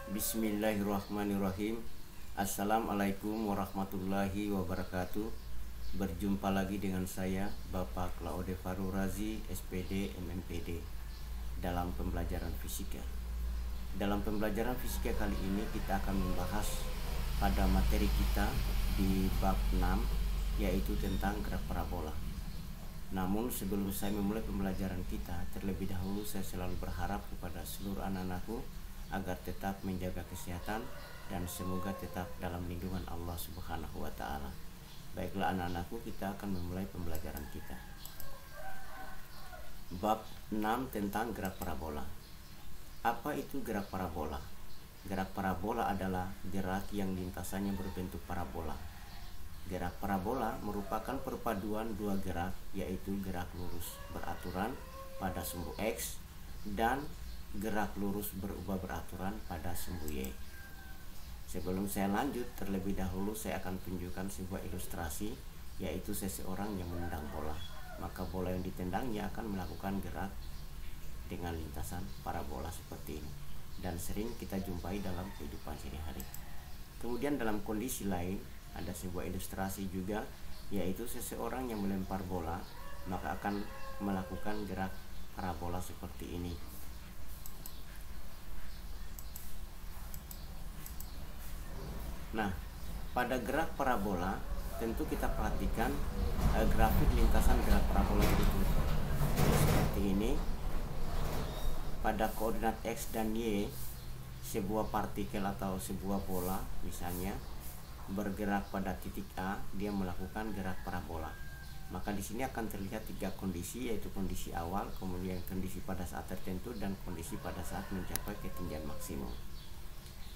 Bismillahirrahmanirrahim. Assalamualaikum warahmatullahi wabarakatuh. Berjumpa lagi dengan saya Bapak Claude Faru Razi, SPD MMPD, dalam pembelajaran fisika. Dalam pembelajaran fisika kali ini kita akan membahas pada materi kita di bab 6, yaitu tentang gerak parabola. Namun sebelum saya memulai pembelajaran kita, terlebih dahulu saya selalu berharap kepada seluruh anak-anakku agar tetap menjaga kesehatan dan semoga tetap dalam lindungan Allah Subhanahu wa taala. Baiklah anak-anakku, kita akan memulai pembelajaran kita. Bab 6 tentang gerak parabola. Apa itu gerak parabola? Gerak parabola adalah gerak yang lintasannya berbentuk parabola. Gerak parabola merupakan perpaduan dua gerak, yaitu gerak lurus beraturan pada sumbu X dan gerak lurus berubah beraturan pada sumbu Y. Sebelum saya lanjut, terlebih dahulu saya akan tunjukkan sebuah ilustrasi, yaitu seseorang yang menendang bola. Maka bola yang ditendangnya akan melakukan gerak dengan lintasan parabola seperti ini, dan sering kita jumpai dalam kehidupan sehari-hari. Kemudian dalam kondisi lain ada sebuah ilustrasi juga, yaitu seseorang yang melempar bola maka akan melakukan gerak parabola seperti ini. Nah, pada gerak parabola tentu kita perhatikan grafik lintasan gerak parabola itu seperti ini. Pada koordinat X dan Y, sebuah partikel atau sebuah bola misalnya bergerak pada titik A, dia melakukan gerak parabola. Maka di sini akan terlihat tiga kondisi, yaitu kondisi awal, kemudian kondisi pada saat tertentu, dan kondisi pada saat mencapai ketinggian maksimum.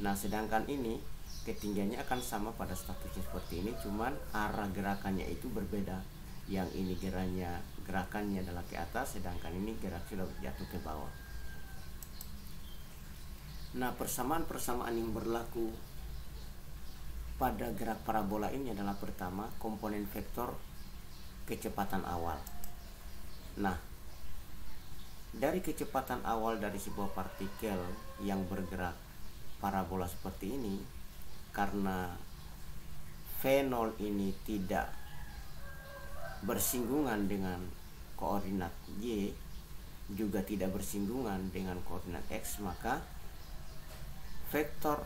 Nah, sedangkan ini ketinggiannya akan sama pada statusnya seperti ini, cuman arah gerakannya itu berbeda. Yang ini gerakannya adalah ke atas, sedangkan ini gerak sudah jatuh ke bawah. Nah, persamaan-persamaan yang berlaku pada gerak parabola ini adalah pertama, komponen vektor kecepatan awal. Nah, dari kecepatan awal dari sebuah partikel yang bergerak parabola seperti ini, karena V0 ini tidak bersinggungan dengan koordinat Y, juga tidak bersinggungan dengan koordinat X, maka vektor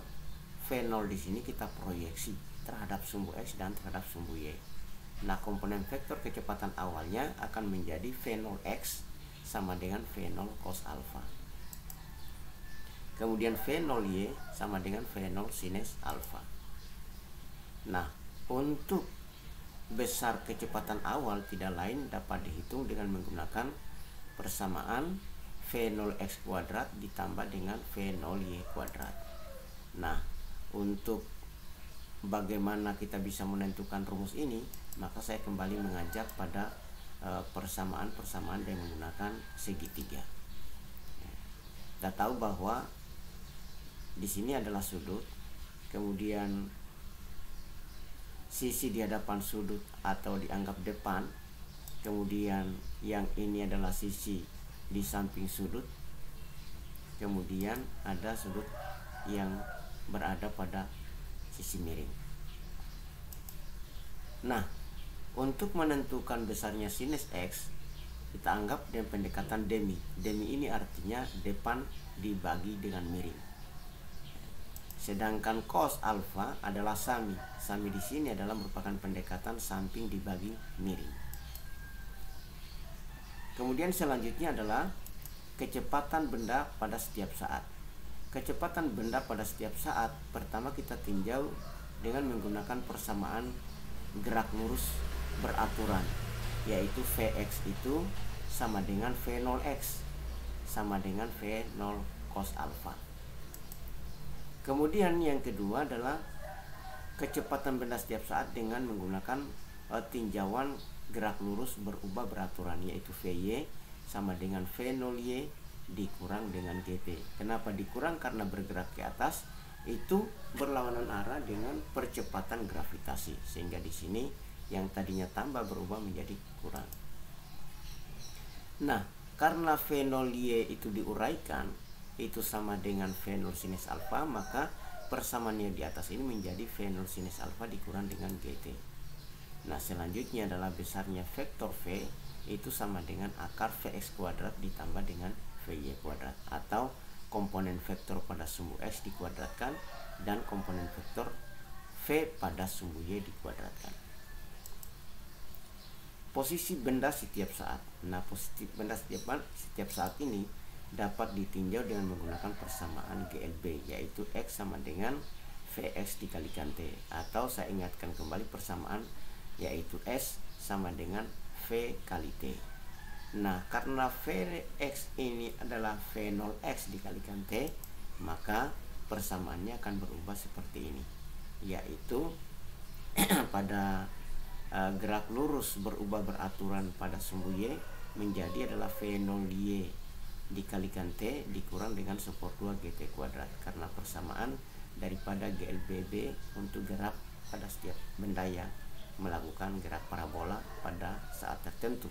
V0 di sini kita proyeksi terhadap sumbu X dan terhadap sumbu Y. Nah, komponen vektor kecepatan awalnya akan menjadi V0X sama dengan V0 cos alpha. Kemudian V0Y sama dengan V0 sinus alpha. Nah, untuk besar kecepatan awal tidak lain dapat dihitung dengan menggunakan persamaan V0X kuadrat ditambah dengan V0Y kuadrat. Nah, untuk bagaimana kita bisa menentukan rumus ini, maka saya kembali mengajak pada persamaan-persamaan dengan menggunakan segitiga. Kita tahu bahwa di sini adalah sudut, kemudian sisi di hadapan sudut atau dianggap depan, kemudian yang ini adalah sisi di samping sudut, kemudian ada sudut yang berada pada sisi miring. Nah, untuk menentukan besarnya sinus X, kita anggap dengan pendekatan demi. Demi ini artinya depan dibagi dengan miring. Sedangkan cos alpha adalah sami. Sami di sini adalah merupakan pendekatan samping dibagi miring. Kemudian selanjutnya adalah kecepatan benda pada setiap saat. Kecepatan benda pada setiap saat pertama kita tinjau dengan menggunakan persamaan gerak lurus beraturan, yaitu Vx itu sama dengan V0x sama dengan V0 cos alpha. Kemudian yang kedua adalah kecepatan benda setiap saat dengan menggunakan tinjauan gerak lurus berubah beraturan, yaitu Vy sama dengan V0y dikurang dengan Gt. Kenapa dikurang? Karena bergerak ke atas itu berlawanan arah dengan percepatan gravitasi, sehingga di sini yang tadinya tambah berubah menjadi kurang. Nah, karena V0y itu diuraikan, itu sama dengan V0 sinus alfa, maka persamaan yang di atas ini menjadi V0 sinus alfa dikurang dengan GT. Nah, selanjutnya adalah besarnya vektor V itu sama dengan akar Vx kuadrat ditambah dengan Vy kuadrat, atau komponen vektor pada sumbu X dikuadratkan dan komponen vektor V pada sumbu Y dikuadratkan. Posisi benda setiap saat. Nah, posisi benda setiap saat ini dapat ditinjau dengan menggunakan persamaan GLB, yaitu X sama dengan Vx dikalikan T, atau saya ingatkan kembali persamaan yaitu S sama dengan V kali T. Nah, karena Vx ini adalah V0x dikalikan T, maka persamaannya akan berubah seperti ini, yaitu pada gerak lurus berubah beraturan pada sumbu Y menjadi adalah V0y dikalikan T dikurang dengan /2 GT kuadrat, karena persamaan daripada GLBB untuk gerak pada setiap benda yang melakukan gerak parabola pada saat tertentu.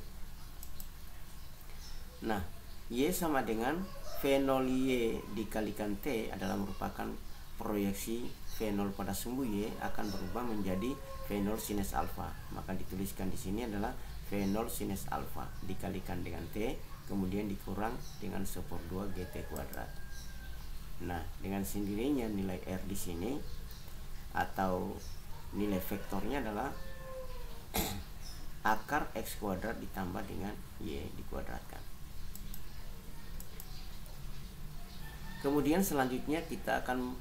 Nah, Y sama dengan V0y dikalikan T adalah merupakan proyeksi V0 pada sumbu Y akan berubah menjadi V0 sinus alfa. Maka dituliskan di sini adalah V0 sinus alfa dikalikan dengan T, kemudian dikurang dengan /2 GT kuadrat. Nah, dengan sendirinya nilai R di sini atau nilai vektornya adalah akar X kuadrat ditambah dengan Y dikuadratkan. Kemudian selanjutnya kita akan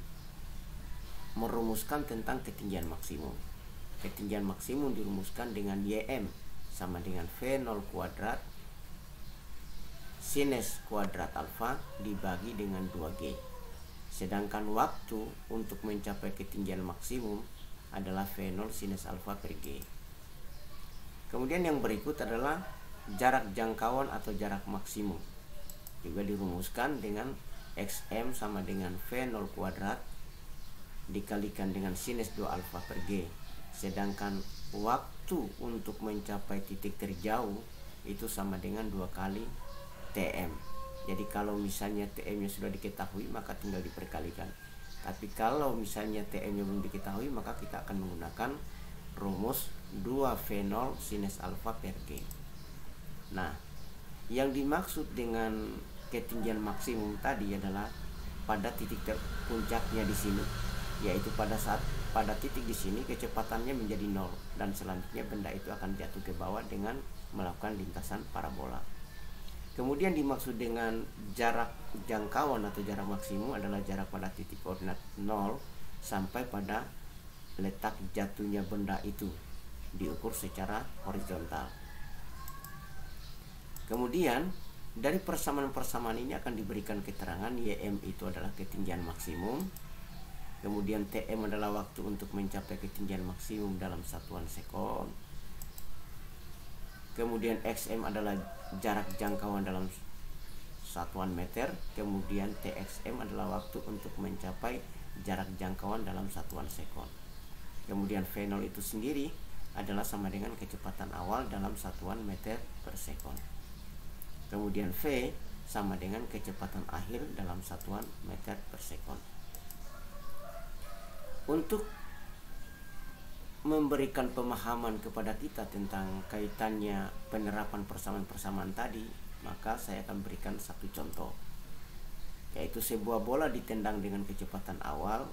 merumuskan tentang ketinggian maksimum. Ketinggian maksimum dirumuskan dengan YM sama dengan V0 kuadrat sinus kuadrat alfa dibagi dengan 2G. Sedangkan waktu untuk mencapai ketinggian maksimum adalah V0 sinus alfa per G. Kemudian yang berikut adalah jarak jangkauan atau jarak maksimum. Juga dirumuskan dengan XM sama dengan V0 kuadrat dikalikan dengan sinus 2 alfa per G. Sedangkan waktu untuk mencapai titik terjauh itu sama dengan 2 kali TM. Jadi kalau misalnya TM-nya sudah diketahui maka tinggal diperkalikan. Tapi kalau misalnya TM-nya belum diketahui maka kita akan menggunakan rumus 2V0 sinus alfa per G. Nah, yang dimaksud dengan ketinggian maksimum tadi adalah pada titik puncaknya di sini, yaitu pada titik di sini kecepatannya menjadi 0 dan selanjutnya benda itu akan jatuh ke bawah dengan melakukan lintasan parabola. Kemudian dimaksud dengan jarak jangkauan atau jarak maksimum adalah jarak pada titik koordinat 0 sampai pada letak jatuhnya benda itu diukur secara horizontal. Kemudian dari persamaan-persamaan ini akan diberikan keterangan YM itu adalah ketinggian maksimum. Kemudian TM adalah waktu untuk mencapai ketinggian maksimum dalam satuan sekon. Kemudian XM adalah jarak jangkauan dalam satuan meter. Kemudian TXM adalah waktu untuk mencapai jarak jangkauan dalam satuan sekon. Kemudian V0 itu sendiri adalah sama dengan kecepatan awal dalam satuan meter per sekon. Kemudian V sama dengan kecepatan akhir dalam satuan meter per sekon. Untuk memberikan pemahaman kepada kita tentang kaitannya penerapan persamaan-persamaan tadi, maka saya akan berikan satu contoh, yaitu sebuah bola ditendang dengan kecepatan awal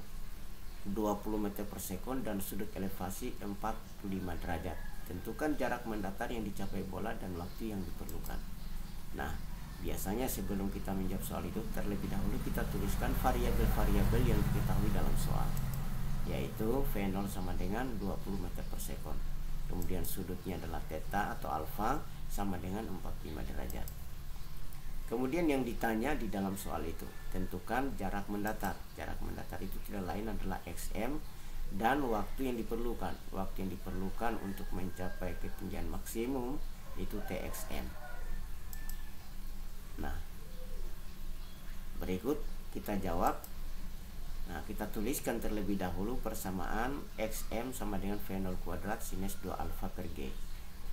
20 meter per sekon dan sudut elevasi 45 derajat. Tentukan jarak mendatar yang dicapai bola dan waktu yang diperlukan. Nah, biasanya sebelum kita menjawab soal itu, terlebih dahulu kita tuliskan variabel-variabel yang diketahui dalam soal, yaitu V0 sama dengan 20 meter per sekon. Kemudian sudutnya adalah theta atau alfa sama dengan 45 derajat. Kemudian yang ditanya di dalam soal itu, tentukan jarak mendatar. Jarak mendatar itu tidak lain adalah XM dan waktu yang diperlukan. Waktu yang diperlukan untuk mencapai ketinggian maksimum itu TXM. Nah, berikut kita jawab. Nah, kita tuliskan terlebih dahulu persamaan XM sama dengan V0 kuadrat sinus 2 alfa per G.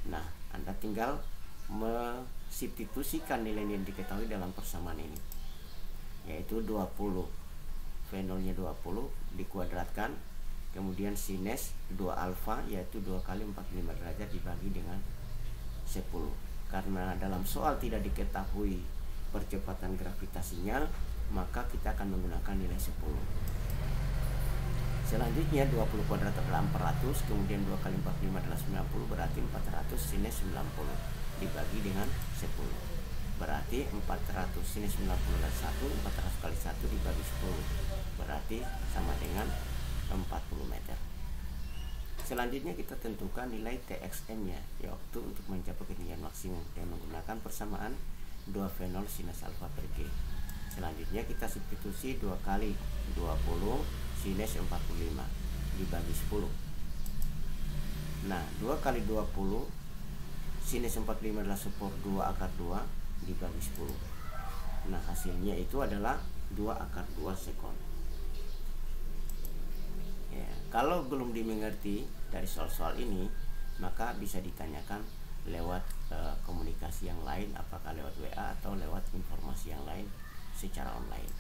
Nah, Anda tinggal mensubstitusikan nilai yang diketahui dalam persamaan ini. yaitu 20. V0-nya 20 dikuadratkan, kemudian sinus 2 alfa yaitu 2 kali 45 derajat dibagi dengan 10. Karena dalam soal tidak diketahui percepatan gravitasinya, maka kita akan menggunakan nilai 10. Selanjutnya 20 kuadrat adalah 400, kemudian 2 kali 45 adalah 90, berarti 400 sinus 90 dibagi dengan 10. Berarti 400 sinus 90 adalah 1, 400 kali 1 dibagi 10, berarti sama dengan 40 meter. Selanjutnya kita tentukan nilai TXM-nya, yaitu untuk mencapai ketinggian maksimum dengan menggunakan persamaan 2 V0 sinus alfa per G. Selanjutnya kita substitusi 2 kali 20 sinus 45 dibagi 10. Nah, 2 kali 20 sinus 45 adalah super 2 akar 2 dibagi 10. Nah, hasilnya itu adalah 2 akar 2 sekon. Ya, kalau belum dimengerti dari soal-soal ini, maka bisa ditanyakan lewat komunikasi yang lain, apakah lewat WA atau lewat informasi yang lain secara online.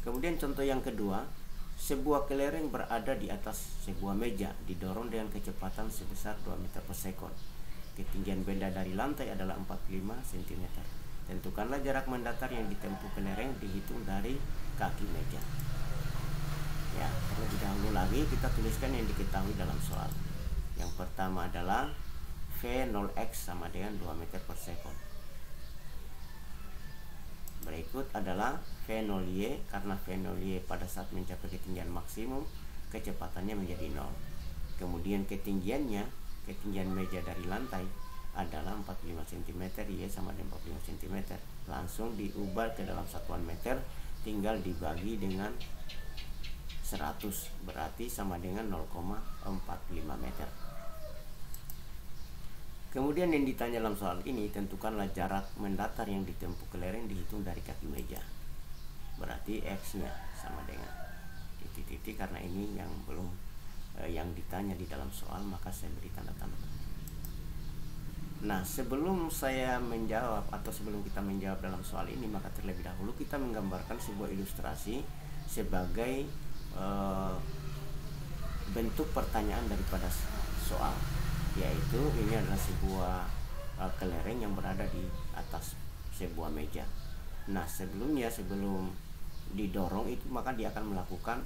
Kemudian contoh yang kedua, sebuah kelereng berada di atas sebuah meja didorong dengan kecepatan sebesar 2 meter per sekon. Ketinggian benda dari lantai adalah 45 cm. Tentukanlah jarak mendatar yang ditempuh kelereng dihitung dari kaki meja. Ya, terlebih dahulu lagi kita tuliskan yang diketahui dalam soal. Yang pertama adalah V0x sama dengan 2 meter per sekon. Berikut adalah V0y, karena V0y pada saat mencapai ketinggian maksimum kecepatannya menjadi 0. Kemudian ketinggian meja dari lantai adalah 45 cm, y sama dengan 45 cm. Langsung diubah ke dalam satuan meter, tinggal dibagi dengan 100, berarti sama dengan 0,45 meter. Kemudian yang ditanya dalam soal ini, tentukanlah jarak mendatar yang ditempuh kelereng dihitung dari kaki meja. Berarti X-nya sama dengan titik-titik, karena ini yang belum yang ditanya di dalam soal, maka saya beri tanda tanda. Nah, sebelum saya menjawab atau sebelum kita menjawab dalam soal ini, maka terlebih dahulu kita menggambarkan sebuah ilustrasi sebagai bentuk pertanyaan daripada soal, yaitu ini adalah sebuah kelereng yang berada di atas sebuah meja. Nah, sebelum didorong itu, maka dia akan melakukan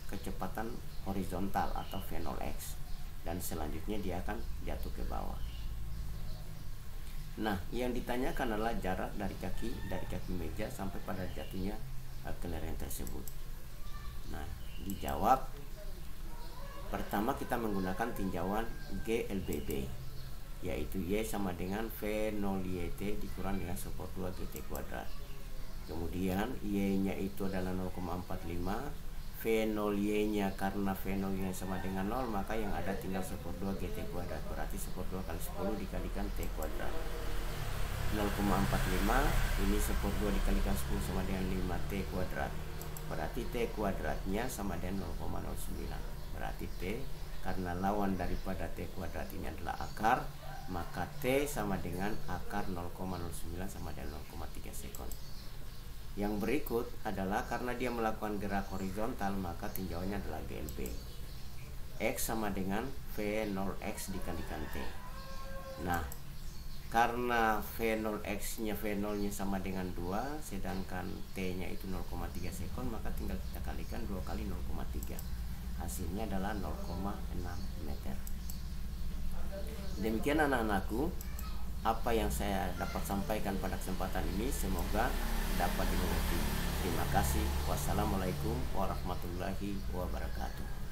kecepatan horizontal atau V0x, dan selanjutnya dia akan jatuh ke bawah. Nah, yang ditanyakan adalah jarak dari kaki meja sampai pada jatuhnya kelereng tersebut. Nah, dijawab pertama kita menggunakan tinjauan GLBB, yaitu Y sama dengan V0YT dikurang dengan super 2 GT kuadrat. Kemudian Y nya itu adalah 0,45, V0Y nya karena V0 nya sama dengan 0, maka yang ada tinggal super 2 GT kuadrat, berarti super 2 kali 10 dikalikan T kuadrat. 0,45 ini super 2 dikalikan 10 sama dengan 5T kuadrat, berarti T kuadratnya sama dengan 0,09. Berarti T, karena lawan daripada T kuadrat ini adalah akar, maka T sama dengan akar 0,09 sama dengan 0,3 sekon. Yang berikut adalah karena dia melakukan gerak horizontal, maka tinjauannya adalah GLB. X sama dengan V0x dikalikan T. Nah, karena V0x nya sama dengan 2, sedangkan T nya itu 0,3 sekon, maka tinggal kita kalikan 2 kali 0,3. Hasilnya adalah 0,6 meter. Demikian anak-anakku, apa yang saya dapat sampaikan pada kesempatan ini, semoga dapat dimengerti. Terima kasih. Wassalamualaikum warahmatullahi wabarakatuh.